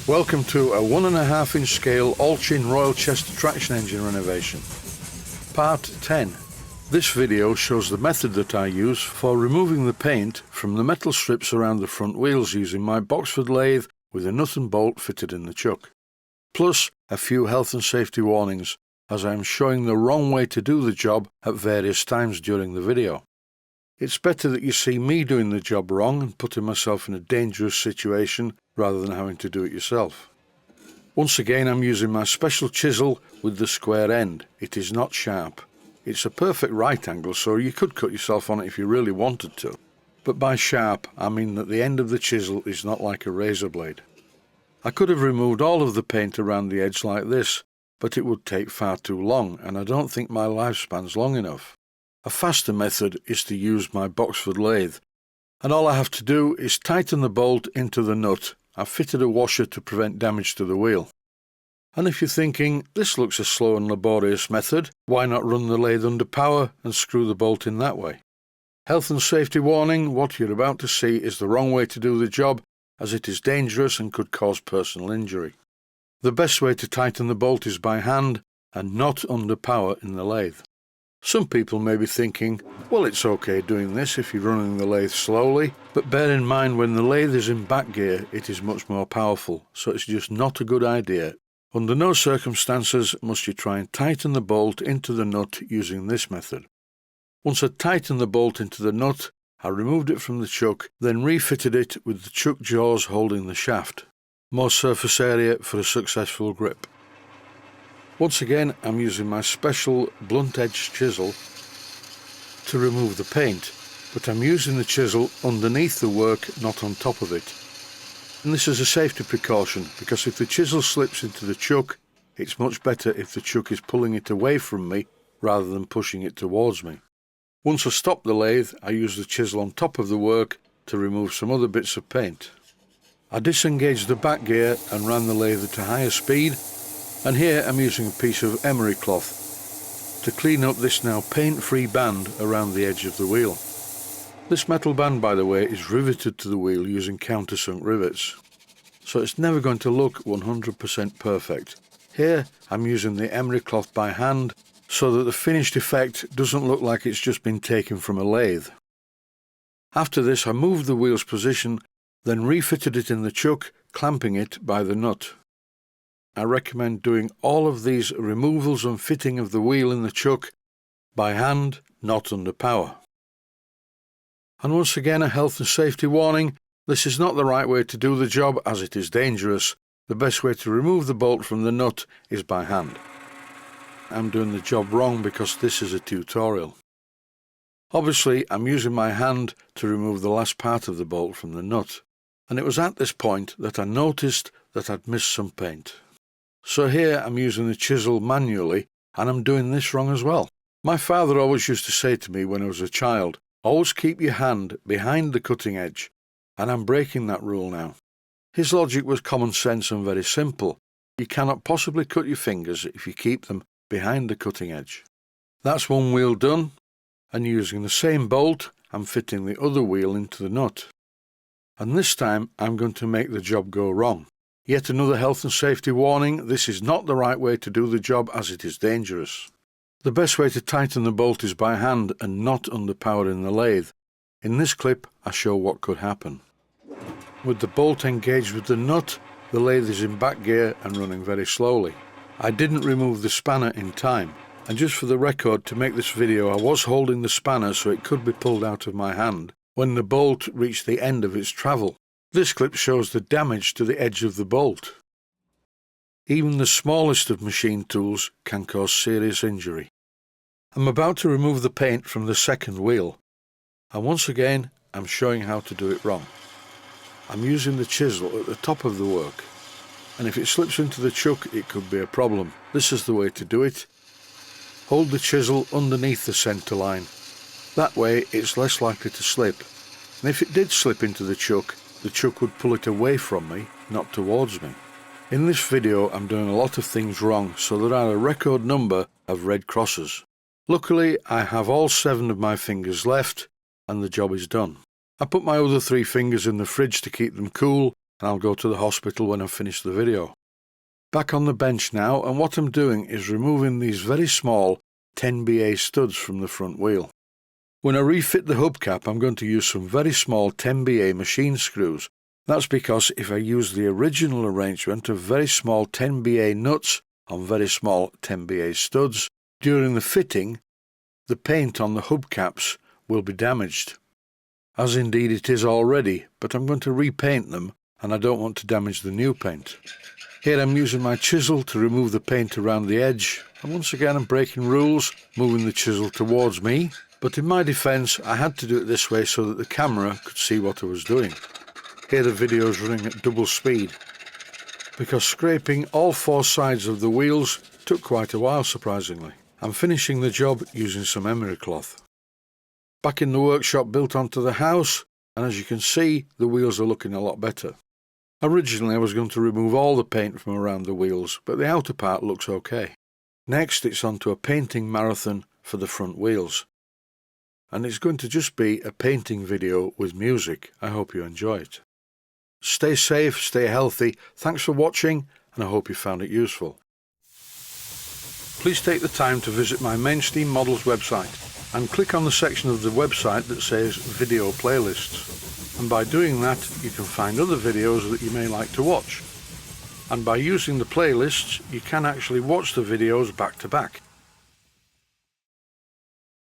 Welcome to a 1.5 inch scale Allchin Royal Chester traction engine renovation. Part 10. This video shows the method that I use for removing the paint from the metal strips around the front wheels using my Boxford lathe with a nut and bolt fitted in the chuck. Plus a few health and safety warnings as I am showing the wrong way to do the job at various times during the video. It's better that you see me doing the job wrong and putting myself in a dangerous situation rather than having to do it yourself. Once again, I'm using my special chisel with the square end. It is not sharp. It's a perfect right angle, so you could cut yourself on it if you really wanted to. But by sharp, I mean that the end of the chisel is not like a razor blade. I could have removed all of the paint around the edge like this, but it would take far too long, and I don't think my lifespan's long enough. A faster method is to use my Boxford lathe, and all I have to do is tighten the bolt into the nut. I've fitted a washer to prevent damage to the wheel. And if you're thinking, this looks a slow and laborious method, why not run the lathe under power and screw the bolt in that way? Health and safety warning, what you're about to see is the wrong way to do the job, as it is dangerous and could cause personal injury. The best way to tighten the bolt is by hand and not under power in the lathe. Some people may be thinking, well, it's okay doing this if you're running the lathe slowly, but bear in mind when the lathe is in back gear it is much more powerful, so it's just not a good idea. Under no circumstances must you try and tighten the bolt into the nut using this method. Once I tightened the bolt into the nut, I removed it from the chuck, then refitted it with the chuck jaws holding the shaft. More surface area for a successful grip. Once again, I'm using my special blunt-edged chisel to remove the paint, but I'm using the chisel underneath the work, not on top of it. And this is a safety precaution, because if the chisel slips into the chuck, it's much better if the chuck is pulling it away from me rather than pushing it towards me. Once I stop the lathe, I use the chisel on top of the work to remove some other bits of paint. I disengaged the back gear and ran the lathe at a higher speed, and here I'm using a piece of emery cloth to clean up this now paint-free band around the edge of the wheel. This metal band, by the way, is riveted to the wheel using countersunk rivets, so it's never going to look 100% perfect. Here I'm using the emery cloth by hand so that the finished effect doesn't look like it's just been taken from a lathe. After this I moved the wheel's position, then refitted it in the chuck, clamping it by the nut. I recommend doing all of these removals and fitting of the wheel in the chuck by hand, not under power. And once again, a health and safety warning, this is not the right way to do the job as it is dangerous. The best way to remove the bolt from the nut is by hand. I'm doing the job wrong because this is a tutorial. Obviously, I'm using my hand to remove the last part of the bolt from the nut, and it was at this point that I noticed that I'd missed some paint. So here I'm using the chisel manually, and I'm doing this wrong as well. My father always used to say to me when I was a child, always keep your hand behind the cutting edge, and I'm breaking that rule now. His logic was common sense and very simple. You cannot possibly cut your fingers if you keep them behind the cutting edge. That's one wheel done, and using the same bolt, I'm fitting the other wheel into the nut. And this time I'm going to make the job go wrong. Yet another health and safety warning, this is not the right way to do the job as it is dangerous. The best way to tighten the bolt is by hand and not under power in the lathe. In this clip I show what could happen. With the bolt engaged with the nut, the lathe is in back gear and running very slowly. I didn't remove the spanner in time, and just for the record, to make this video I was holding the spanner so it could be pulled out of my hand when the bolt reached the end of its travel. This clip shows the damage to the edge of the bolt. Even the smallest of machine tools can cause serious injury. I'm about to remove the paint from the second wheel, and once again I'm showing how to do it wrong. I'm using the chisel at the top of the work, and if it slips into the chuck it could be a problem. This is the way to do it. Hold the chisel underneath the centre line. That way it's less likely to slip, and if it did slip into the chuck would pull it away from me, not towards me. In this video I'm doing a lot of things wrong, so there are a record number of red crosses. Luckily I have all 7 of my fingers left and the job is done. I put my other 3 fingers in the fridge to keep them cool, and I'll go to the hospital when I've finished the video. Back on the bench now, and what I'm doing is removing these very small 10BA studs from the front wheel. When I refit the hubcap, I'm going to use some very small 10BA machine screws. That's because if I use the original arrangement of very small 10BA nuts on very small 10BA studs, during the fitting, the paint on the hubcaps will be damaged. As indeed it is already, but I'm going to repaint them and I don't want to damage the new paint. Here I'm using my chisel to remove the paint around the edge, and once again I'm breaking rules, moving the chisel towards me, but in my defence I had to do it this way so that the camera could see what I was doing. Here the video is running at double speed, because scraping all four sides of the wheels took quite a while surprisingly. I'm finishing the job using some emery cloth. Back in the workshop built onto the house, and as you can see the wheels are looking a lot better. Originally I was going to remove all the paint from around the wheels, but the outer part looks okay. Next it's on to a painting marathon for the front wheels. And it's going to just be a painting video with music. I hope you enjoy it. Stay safe, stay healthy, thanks for watching, and I hope you found it useful. Please take the time to visit my Mainsteam Models website and click on the section of the website that says Video Playlists. And by doing that, you can find other videos that you may like to watch. And by using the playlists, you can actually watch the videos back to back.